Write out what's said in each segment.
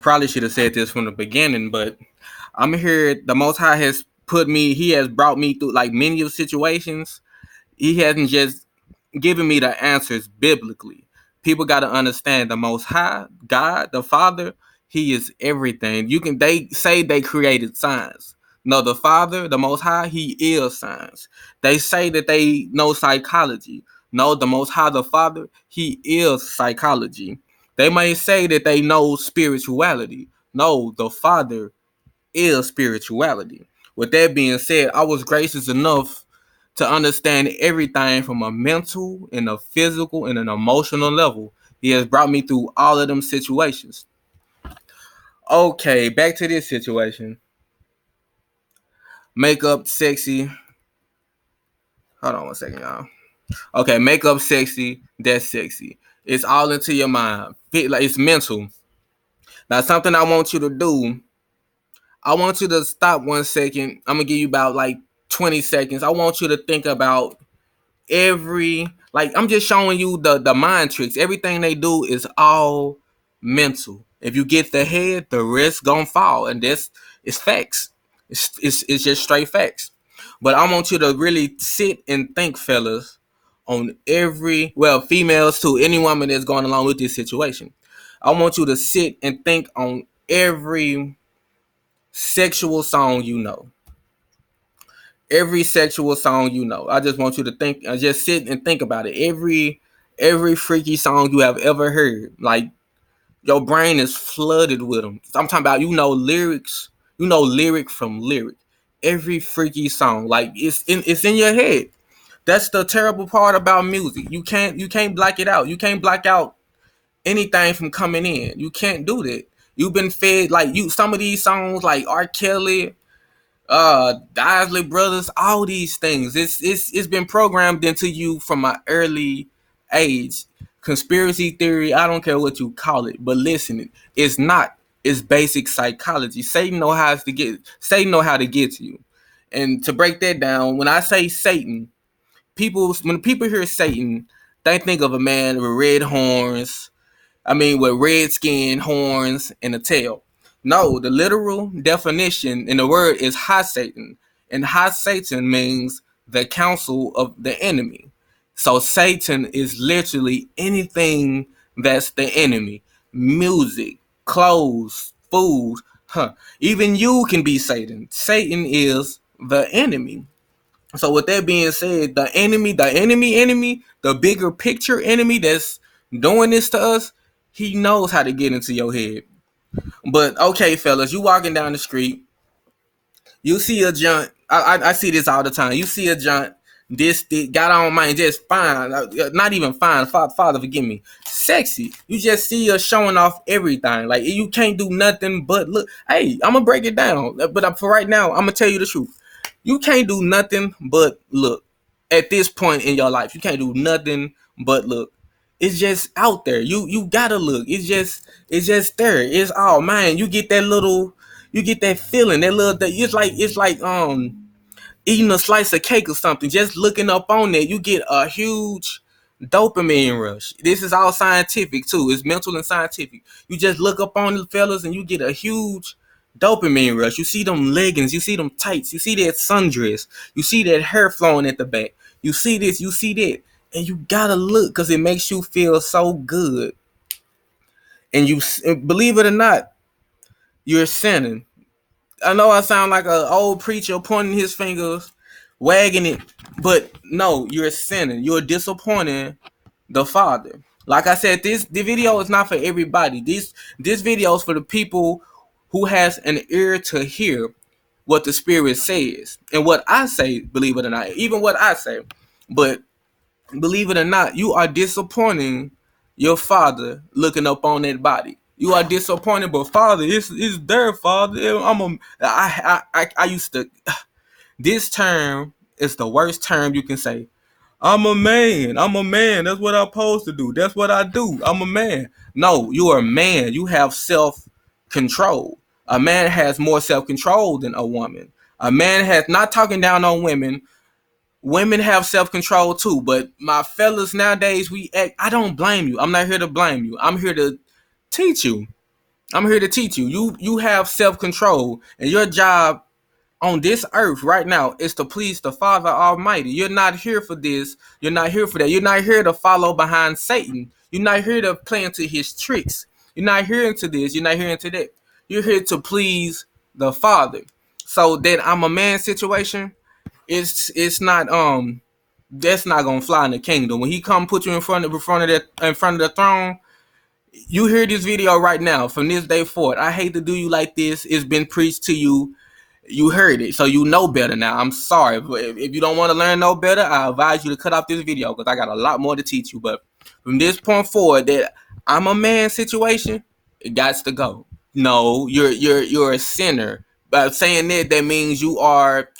Probably should have said this from the beginning, but I'm here. The Most High has put me. He has brought me through like many of situations. He hasn't just given me the answers biblically. People got to understand the Most High, God, the Father. He is everything. You can. They say they created science. No, the Father, the Most High, He is science. They say that they know psychology. No, the Most High, the Father, He is psychology. They may say that they know spirituality. No, the Father is spirituality. With that being said, I was gracious enough to understand everything from a mental and a physical and an emotional level. He has brought me through all of them situations. Okay, back to this situation. Makeup sexy. Hold on one second, y'all. Okay, makeup sexy. That's sexy. It's all into your mind. Like it's mental. Now, something I want you to do. I want you to stop 1 second. I'm gonna give you about like 20 seconds. I want you to think about every like I'm just showing you the mind tricks. Everything they do is all mental. If you get the head, the rest gonna fall, and this is facts. It's just straight facts. But I want you to really sit and think, fellas, on every females too, any woman that's going along with this situation. I want you to sit and think on every sexual song you know. Every sexual song you know. I just want you to think, just sit and think about it. Every freaky song you have ever heard. Like your brain is flooded with them. I'm talking about lyrics, lyric from lyric. Every freaky song, like it's in your head. That's the terrible part about music. You can't black it out. You can't black out anything from coming in. You can't do that. You've been fed like some of these songs like R. Kelly, Isley Brothers, all these things. It's been programmed into you from an early age. Conspiracy theory, I don't care what you call it, but listen, it's not. It's basic psychology. Satan know how to get to you. And to break that down, when I say Satan, when people hear Satan, they think of a man with red horns, with red skin, horns, and a tail. No, the literal definition in the word is high Satan. And high Satan means the counsel of the enemy. So Satan is literally anything that's the enemy. Music, clothes, food, even you can be Satan. Satan is the enemy. So with that being said, the enemy, the bigger picture enemy that's doing this to us, he knows how to get into your head. But okay, fellas, you walking down the street, you see a junk. I see this all the time. You see a junk, this thick, got on mine, just fine, not even fine. Father, forgive me, sexy. You just see her showing off everything. Like you can't do nothing but look. Hey, I'm gonna break it down, but for right now, I'm gonna tell you the truth. You can't do nothing but look. At this point in your life, you can't do nothing but look. It's just out there. You gotta look. It's just there. It's all man. You get that feeling. It's like eating a slice of cake or something. Just looking up on it, you get a huge dopamine rush. This is all scientific too. It's mental and scientific. You just look up on the fellas and you get a huge dopamine rush. You see them leggings, you see them tights, you see that sundress, you see that hair flowing at the back. You see this, you see that, and you gotta look because it makes you feel so good. And you believe it or not, you're sinning. I know I sound like an old preacher pointing his fingers, wagging it, but no, you're sinning. You're disappointing the Father. Like I said, the video is not for everybody. This video is for the people who has an ear to hear what the Spirit says and what I say. Believe it or not, even what I say, but believe it or not, you are disappointing your Father looking up on that body. You are disappointed, but Father, it's their Father. I used to. This term is the worst term you can say. I'm a man. I'm a man. That's what I'm supposed to do. That's what I do. I'm a man. No, you are a man. You have self-control. A man has more self-control than a woman. A man has, not talking down on women. Women have self-control too. But my fellas nowadays, I don't blame you. I'm not here to blame you. I'm here to teach you. I'm here to teach you. You have self-control, and your job on this earth right now is to please the Father Almighty. You're not here for this. You're not here for that. You're not here to follow behind Satan. You're not here to play into his tricks. You're not here into this. You're not here into that. You're here to please the Father. So that I'm a man situation, it's not that's not gonna fly in the kingdom. When he come put you in front of the throne, you hear this video right now from this day forward. I hate to do you like this. It's been preached to you. You heard it, so you know better now. I'm sorry, but if you don't want to learn no better, I advise you to cut off this video because I got a lot more to teach you. But from this point forward, that I'm a man situation, it got to go. No, you're a sinner. By saying that means you're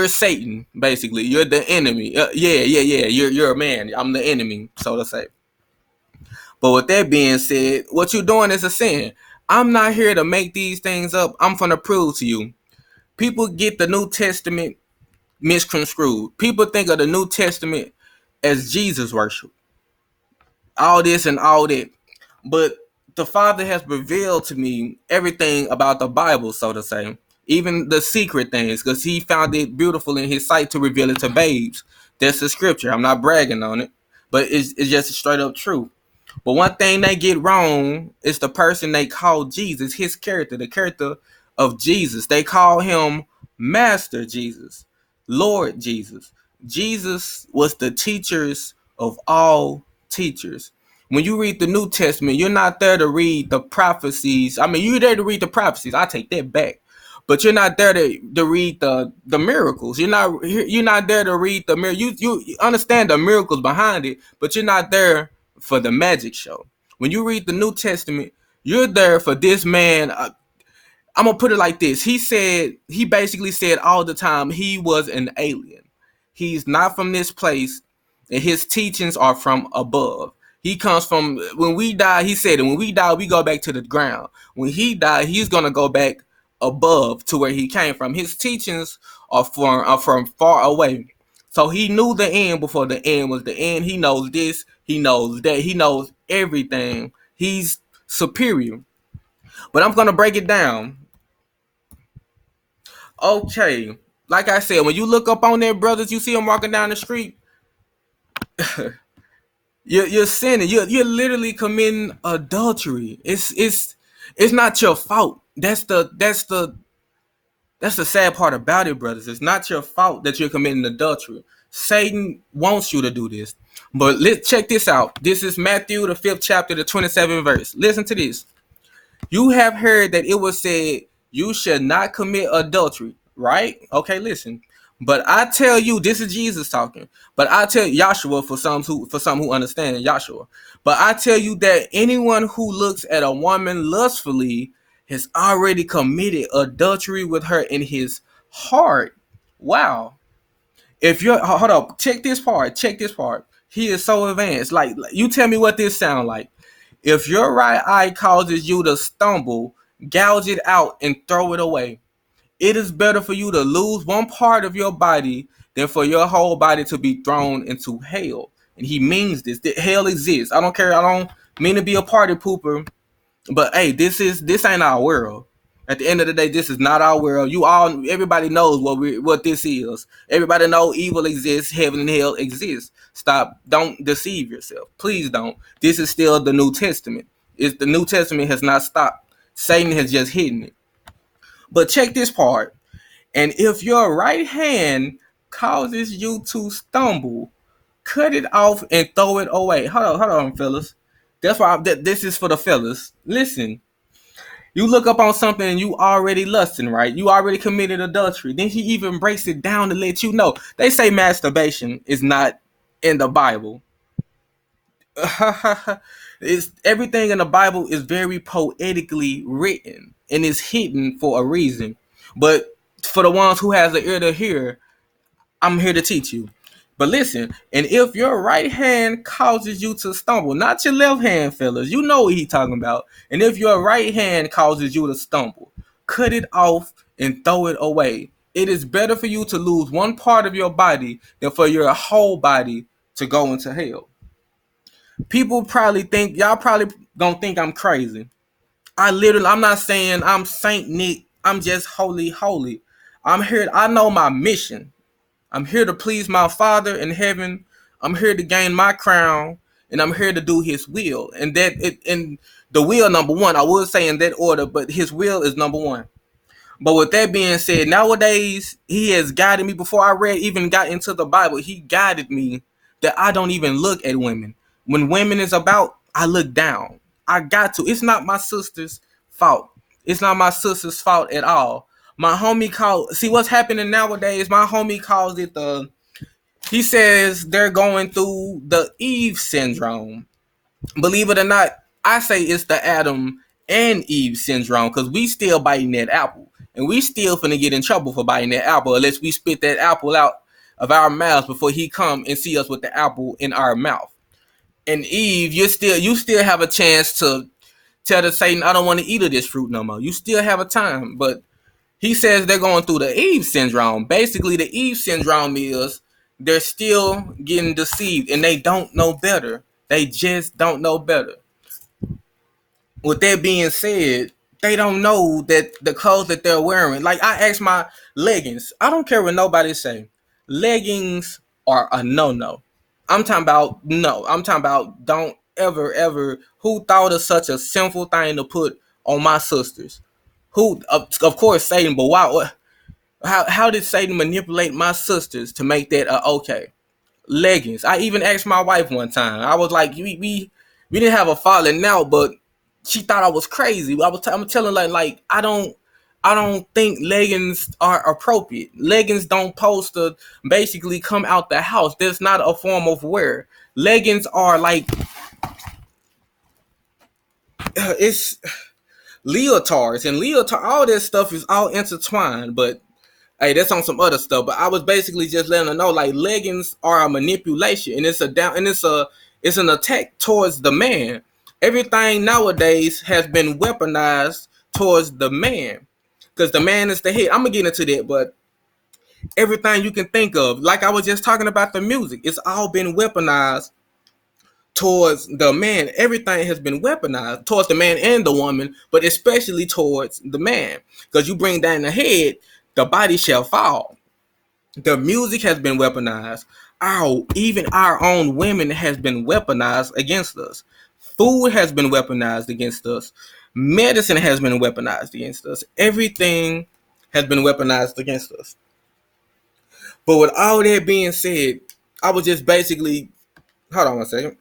Satan, basically. You're the enemy. Yeah. You're a man. I'm the enemy, so to say. But with that being said, what you're doing is a sin. I'm not here to make these things up. I'm going to prove to you. People get the New Testament misconstrued. People think of the New Testament as Jesus worship. All this and all that. But the Father has revealed to me everything about the Bible, so to say. Even the secret things, because he found it beautiful in his sight to reveal it to babes. That's the scripture. I'm not bragging on it. But it's just straight up true. But one thing they get wrong is the person they call Jesus, his character, the character of Jesus. They call him Master Jesus, Lord Jesus. Jesus was the teachers of all teachers. When you read the New Testament, you're not there to read the prophecies. I mean, you're there to read the prophecies. I take that back. But you're not there to read the miracles. You're not there to read the miracles. You understand the miracles behind it, but you're not there for the magic show. When you read the New Testament, you're there for this man. I'm gonna put it like this. He basically said all the time he was an alien. He's not from this place, and his teachings are from above. He comes from when we die. He said, and when we die, we go back to the ground. When he died, he's gonna go back above to where he came from. His teachings are from far away. So he knew the end before the end was the end. He knows this. He knows that. He knows everything. He's superior. But I'm gonna break it down. Okay, like I said, when you look up on their brothers, you see them walking down the street. You're sinning. You're literally committing adultery. It's not your fault. That's the sad part about it, brothers. It's not your fault that you're committing adultery. Satan wants you to do this. But let's check this out. This is Matthew, the 5th chapter, the 27th verse. Listen to this. You have heard that it was said, you should not commit adultery, right? Okay, listen. But I tell you, this is Jesus talking. But I tell Yahshua for some who understand Yahshua. But I tell you that anyone who looks at a woman lustfully has already committed adultery with her in his heart. Wow. If you're hold up, check this part. Check this part. He is so advanced. Like you tell me what this sound like. If your right eye causes you to stumble, gouge it out and throw it away. It is better for you to lose one part of your body than for your whole body to be thrown into hell. And he means this. That hell exists. I don't care. I don't mean to be a party pooper, but hey, this ain't our world. At the end of the day, this is not our world. Everybody knows what this is. Everybody knows evil exists, heaven and hell exists. Stop. Don't deceive yourself. Please don't. This is still the New Testament. The New Testament has not stopped. Satan has just hidden it. But check this part. And if your right hand causes you to stumble, cut it off and throw it away. Hold on, fellas. That's why this is for the fellas. Listen. You look up on something and you already lusting, right? You already committed adultery. Then he even breaks it down to let you know. They say masturbation is not in the Bible. It's everything in the Bible is very poetically written and is hidden for a reason. But for the ones who has an ear to hear, I'm here to teach you. But listen, and if your right hand causes you to stumble, not your left hand, fellas, you know what he's talking about. And if your right hand causes you to stumble, cut it off and throw it away. It is better for you to lose one part of your body than for your whole body to go into hell. People probably think, y'all probably gonna think I'm crazy. I'm not saying I'm Saint Nick. I'm just holy, holy. I'm here. I know my mission. I'm here to please my Father in heaven. I'm here to gain my crown, and I'm here to do His will. And the will number one, I would say in that order, but His will is number one. But with that being said, nowadays He has guided me. Before I even got into the Bible, He guided me that I don't even look at women. When women is about, I look down. I got to. It's not my sister's fault. It's not my sister's fault at all. My homie called. See what's happening nowadays. My homie calls it the. He says they're going through the Eve syndrome. Believe it or not, I say it's the Adam and Eve syndrome because we still biting that apple. And we still finna get in trouble for biting that apple unless we spit that apple out of our mouths before he come and see us with the apple in our mouth. And Eve, you still have a chance to tell the Satan, I don't want to eat of this fruit no more. You still have a time. But he says they're going through the Eve syndrome. Basically, the Eve syndrome is they're still getting deceived and they don't know better. They just don't know better. With that being said, they don't know that the clothes that they're wearing. Like I asked my leggings. I don't care what nobody say. Leggings are a no-no. I'm talking about no. I'm talking about don't ever. Who thought of such a sinful thing to put on my sisters? Who, of course, Satan. But why? How did Satan manipulate my sisters to make that okay? Leggings. I even asked my wife one time. I was like, we didn't have a falling out, but she thought I was crazy. I'm telling her like I don't think leggings are appropriate. Leggings don't supposed to basically come out the house. That's not a form of wear. Leggings are like it's leotards and leotard. All this stuff is all intertwined, but hey, that's on some other stuff. But I was basically just letting her know like leggings are a manipulation, and it's an attack towards the man. Everything nowadays has been weaponized towards the man because the man is the head. I'm gonna get into that, but everything you can think of, like I was just talking about the music, it's all been weaponized towards the man. Everything has been weaponized towards the man and the woman, but especially towards the man. Because you bring down the head, the body shall fall. The music has been weaponized. Even our own women has been weaponized against us. Food has been weaponized against us. Medicine has been weaponized against us. Everything has been weaponized against us. But with all that being said, I was just basically, hold on one second.